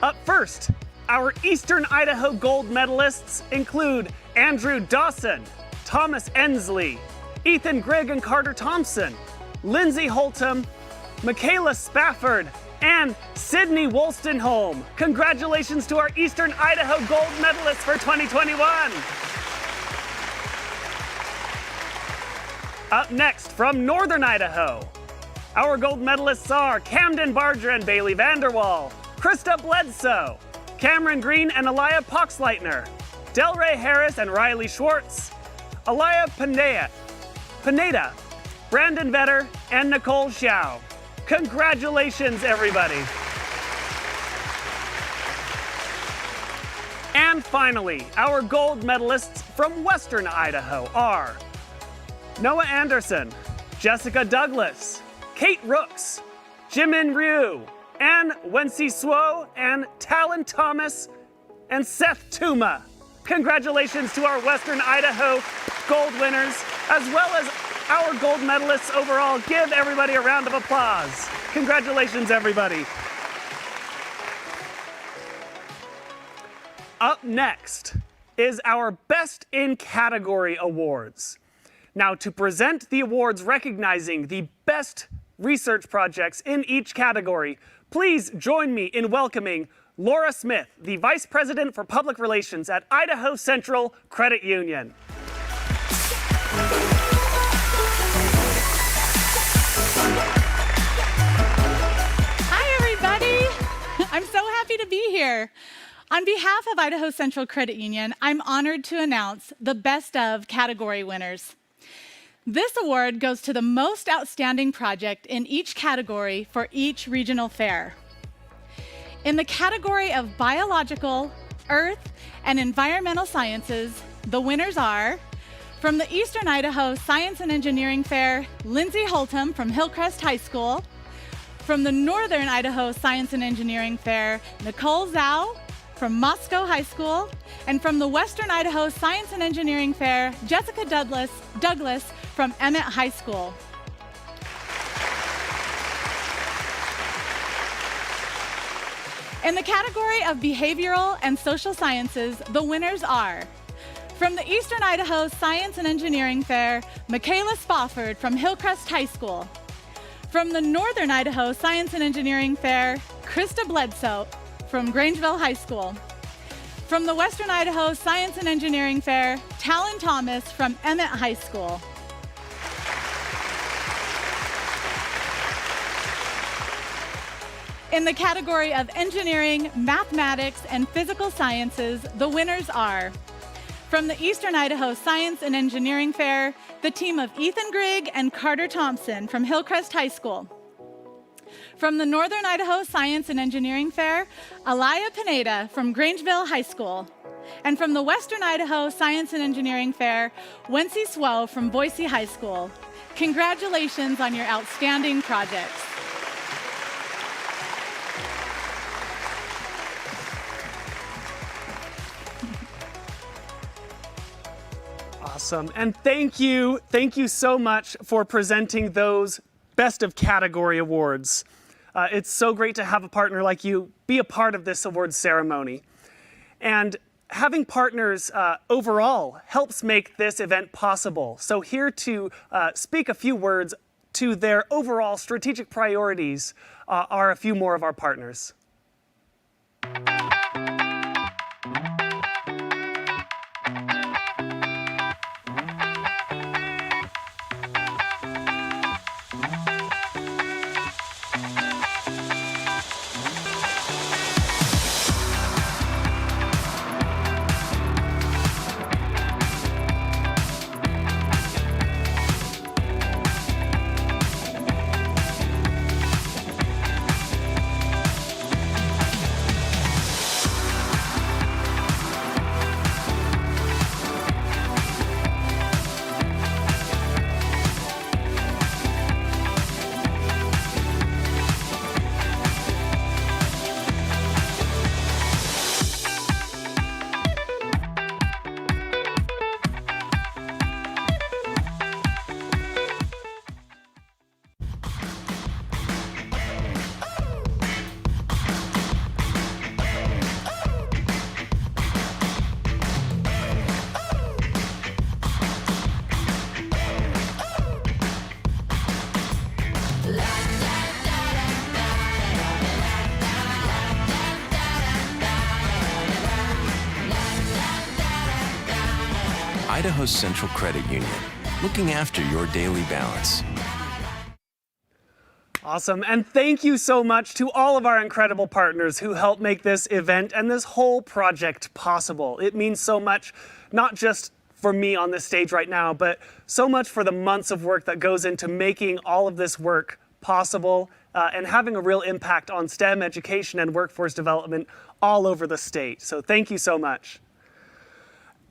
Up first, our Eastern Idaho gold medalists include Andrew Dawson, Thomas Ensley, Ethan Grigg and Carter Thompson, Lindsay Holtum, Michaela Spafford, and Sydney Wolstenholme. Congratulations to our Eastern Idaho gold medalists for 2021. Up next, from Northern Idaho, our gold medalists are Camden Barger and Bailey Vanderwall, Krista Bledsoe, Cameron Green and Aliyah Poxleitner, Delray Harris and Riley Schwartz, Aliyah Pineda, Brandon Vetter, and Nicole Xiao. Congratulations, everybody. And finally, our gold medalists from Western Idaho are Noah Anderson, Jessica Douglas, Kate Rooks, Jimin Ryu, Ann Wency Swo, and Talon Thomas, and Seth Tuma. Congratulations to our Western Idaho gold winners, as well as our gold medalists overall. Give everybody a round of applause. Congratulations, everybody. Up next is our Best in Category Awards. Now, to present the awards recognizing the best research projects in each category, please join me in welcoming Laura Smith, the Vice President for Public Relations at Idaho Central Credit Union. Hi, everybody. I'm so happy to be here. On behalf of Idaho Central Credit Union, I'm honored to announce the Best of category winners. This award goes to the most outstanding project in each category for each regional fair. In the category of biological, earth, and environmental sciences, the winners are, from the Eastern Idaho Science and Engineering Fair, Lindsay Holtum from Hillcrest High School. From the Northern Idaho Science and Engineering Fair, Nicole Zhao from Moscow High School. And from the Western Idaho Science and Engineering Fair, Jessica Douglas from Emmett High School. In the category of behavioral and social sciences, the winners are, from the Eastern Idaho Science and Engineering Fair, Michaela Spofford from Hillcrest High School. From the Northern Idaho Science and Engineering Fair, Krista Bledsoe from Grangeville High School. From the Western Idaho Science and Engineering Fair, Talon Thomas from Emmett High School. In the category of engineering, mathematics, and physical sciences, the winners are, from the Eastern Idaho Science and Engineering Fair, the team of Ethan Grigg and Carter Thompson from Hillcrest High School. From the Northern Idaho Science and Engineering Fair, Aliyah Pineda from Grangeville High School. And from the Western Idaho Science and Engineering Fair, Wency Swo from Boise High School. Congratulations on your outstanding projects. Awesome, and thank you so much for presenting those Best of Category Awards. It's so great to have a partner like you be a part of this awards ceremony. And having partners overall helps make this event possible. So here to speak a few words to their overall strategic priorities are a few more of our partners. Idaho Central Credit Union, looking after your daily balance. Awesome, and thank you so much to all of our incredible partners who helped make this event and this whole project possible. It means so much, not just for me on this stage right now, but so much for the months of work that goes into making all of this work possible and having a real impact on STEM education and workforce development all over the state. So thank you so much.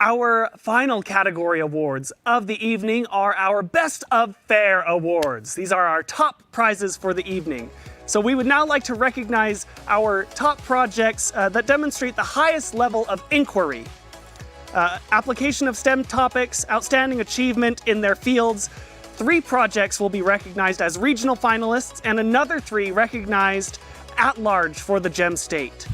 Our final category awards of the evening are our Best of Fair awards. These are our top prizes for the evening. So we would now like to recognize our top projects that demonstrate the highest level of inquiry, application of STEM topics, outstanding achievement in their fields. 3 projects will be recognized as regional finalists and another 3 recognized at large for the GEM state.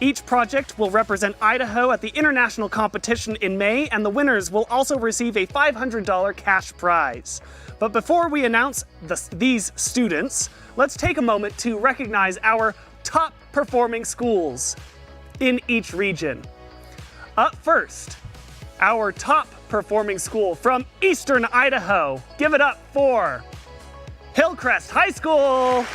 Each project will represent Idaho at the international competition in May, and the winners will also receive a $500 cash prize. But before we announce these students, let's take a moment to recognize our top performing schools in each region. Up first, our top performing school from Eastern Idaho. Give it up for Hillcrest High School.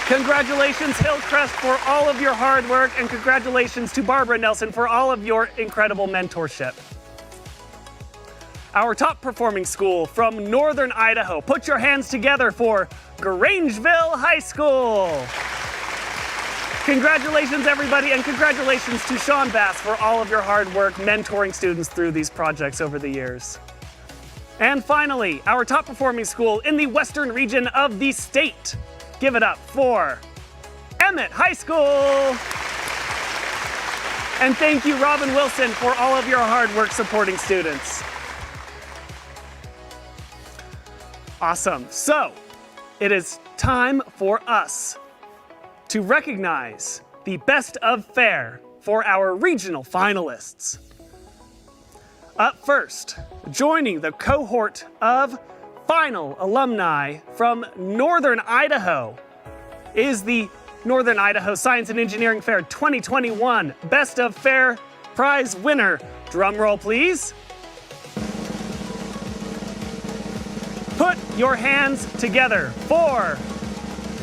Congratulations, Hillcrest, for all of your hard work, and congratulations to Barbara Nelson for all of your incredible mentorship. Our top performing school from Northern Idaho. Put your hands together for Grangeville High School. Congratulations, everybody, and congratulations to Sean Bass for all of your hard work mentoring students through these projects over the years. And finally, our top performing school in the western region of the state. Give it up for Emmett High School. And thank you, Robin Wilson, for all of your hard work supporting students. Awesome. So, it is time for us to recognize the Best of Fair for our regional finalists. Up first, joining the cohort of final alumni from Northern Idaho is the Northern Idaho Science and Engineering Fair 2021 Best of Fair prize winner. Drum roll, please. Put your hands together for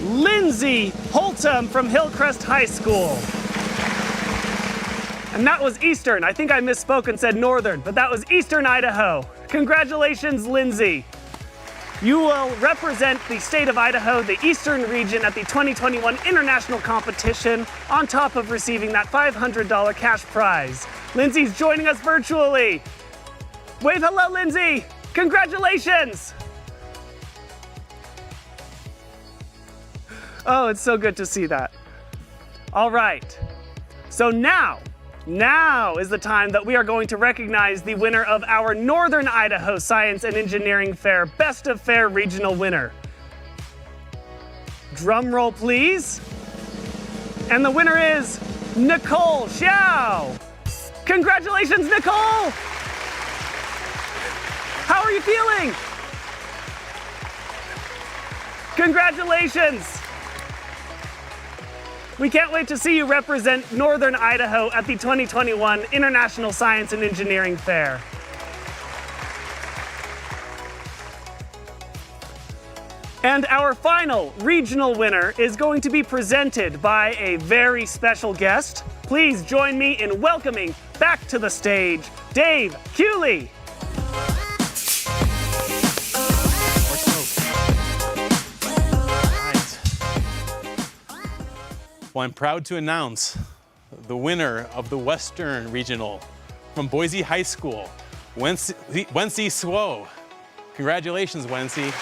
Lindsay Holtum from Hillcrest High School. And that was Eastern. I think I misspoke and said Northern, but that was Eastern Idaho. Congratulations, Lindsay. You will represent the state of Idaho, the Eastern region, at the 2021 international competition, on top of receiving that $500 cash prize. Lindsay's joining us virtually. Wave hello, Lindsay. Congratulations. Oh, it's so good to see that. All right. So now is the time that we are going to recognize the winner of our Northern Idaho Science and Engineering Fair Best of Fair regional winner. Drum roll, please. And the winner is Nicole Xiao. Congratulations, Nicole. How are you feeling? Congratulations. We can't wait to see you represent Northern Idaho at the 2021 International Science and Engineering Fair. And our final regional winner is going to be presented by a very special guest. Please join me in welcoming back to the stage, Dave Cooley. Well, I'm proud to announce the winner of the Western Regional from Boise High School, Wency Swo. Congratulations, Wency.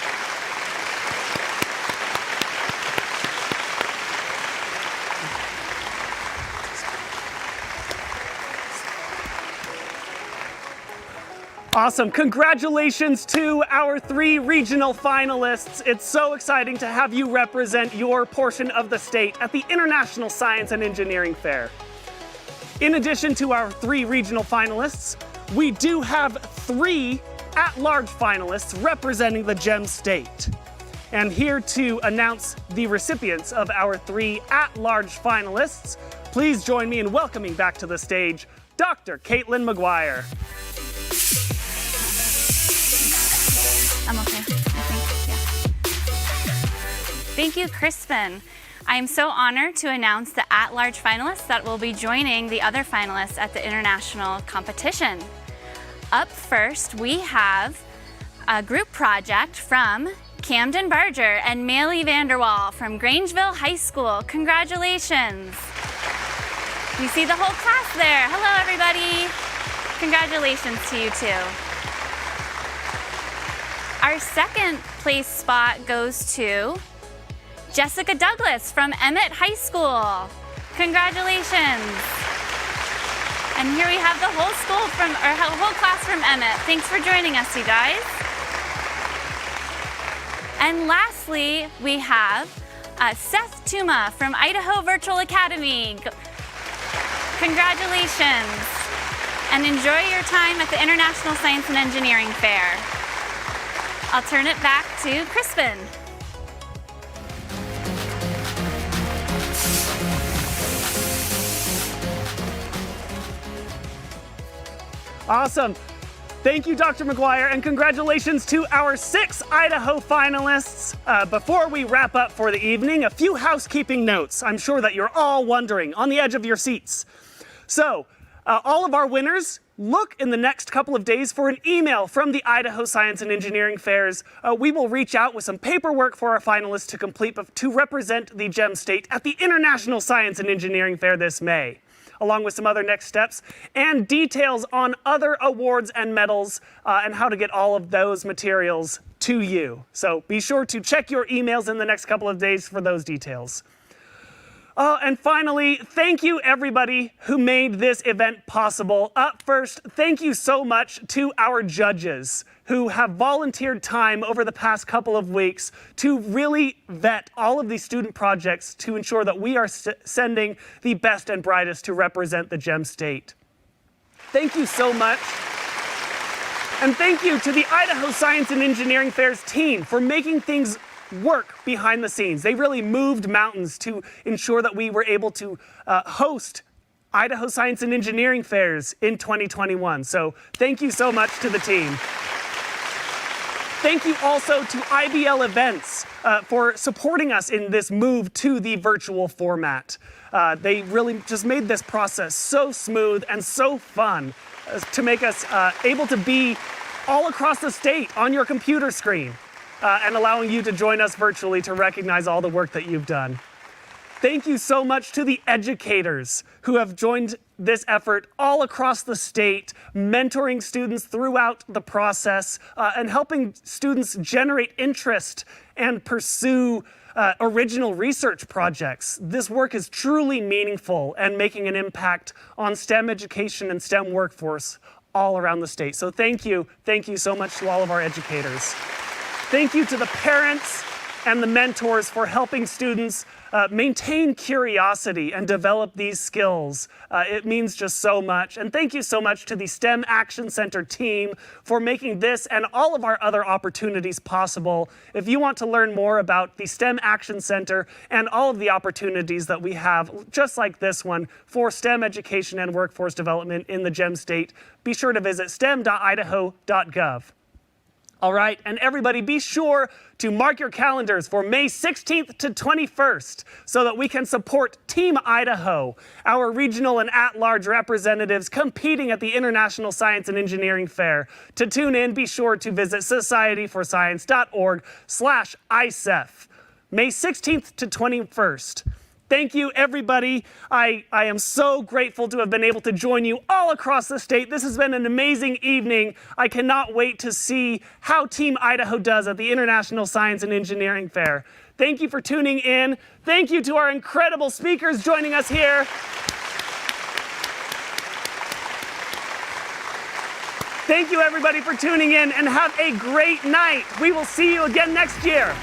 Awesome. Congratulations to our 3 regional finalists. It's so exciting to have you represent your portion of the state at the International Science and Engineering Fair. In addition to our 3 regional finalists, we do have 3 at-large finalists representing the GEM state. And here to announce the recipients of our 3 at-large finalists, please join me in welcoming back to the stage Dr. Caitlin McGuire. I'm okay, I think, yeah. Thank you, Crispin. I am so honored to announce the at-large finalists that will be joining the other finalists at the international competition. Up first, we have a group project from Camden Barger and Maley Vanderwall from Grangeville High School. Congratulations. You see the whole class there. Hello, everybody. Congratulations to you too. Our second place spot goes to Jessica Douglas from Emmett High School. Congratulations. And here we have the whole whole class from Emmett. Thanks for joining us, you guys. And lastly, we have Seth Tuma from Idaho Virtual Academy. Congratulations. And enjoy your time at the International Science and Engineering Fair. I'll turn it back to Crispin. Awesome. Thank you, Dr. McGuire, and congratulations to our 6 Idaho finalists. Before we wrap up for the evening, a few housekeeping notes. I'm sure that you're all wondering on the edge of your seats. So, all of our winners, look in the next couple of days for an email from the Idaho Science and Engineering Fairs. We will reach out with some paperwork for our finalists to complete to represent the Gem State at the International Science and Engineering Fair this May, along with some other next steps and details on other awards and medals and how to get all of those materials to you. So be sure to check your emails in the next couple of days for those details. And finally, thank you everybody who made this event possible. Up first, thank you so much to our judges who have volunteered time over the past couple of weeks to really vet all of these student projects to ensure that we are sending the best and brightest to represent the Gem State. Thank you so much. And thank you to the Idaho Science and Engineering Fairs team for making things work behind the scenes. They really moved mountains to ensure that we were able to host Idaho Science and Engineering Fairs in 2021. So thank you so much to the team. Thank you also to IBL Events for supporting us in this move to the virtual format. They really just made this process so smooth and so fun to make us able to be all across the state on your computer screen. And allowing you to join us virtually to recognize all the work that you've done. Thank you so much to the educators who have joined this effort all across the state, mentoring students throughout the process and helping students generate interest and pursue original research projects. This work is truly meaningful and making an impact on STEM education and STEM workforce all around the state. So thank you so much to all of our educators. Thank you to the parents and the mentors for helping students maintain curiosity and develop these skills. It means just so much. And thank you so much to the STEM Action Center team for making this and all of our other opportunities possible. If you want to learn more about the STEM Action Center and all of the opportunities that we have, just like this one, for STEM education and workforce development in the Gem State, be sure to visit stem.idaho.gov. All right, and everybody be sure to mark your calendars for May 16th to 21st so that we can support Team Idaho, our regional and at-large representatives competing at the International Science and Engineering Fair. To tune in, be sure to visit societyforscience.org/ISEF, May 16th to 21st. Thank you, everybody. I am so grateful to have been able to join you all across the state. This has been an amazing evening. I cannot wait to see how Team Idaho does at the International Science and Engineering Fair. Thank you for tuning in. Thank you to our incredible speakers joining us here. Thank you, everybody, for tuning in, and have a great night. We will see you again next year.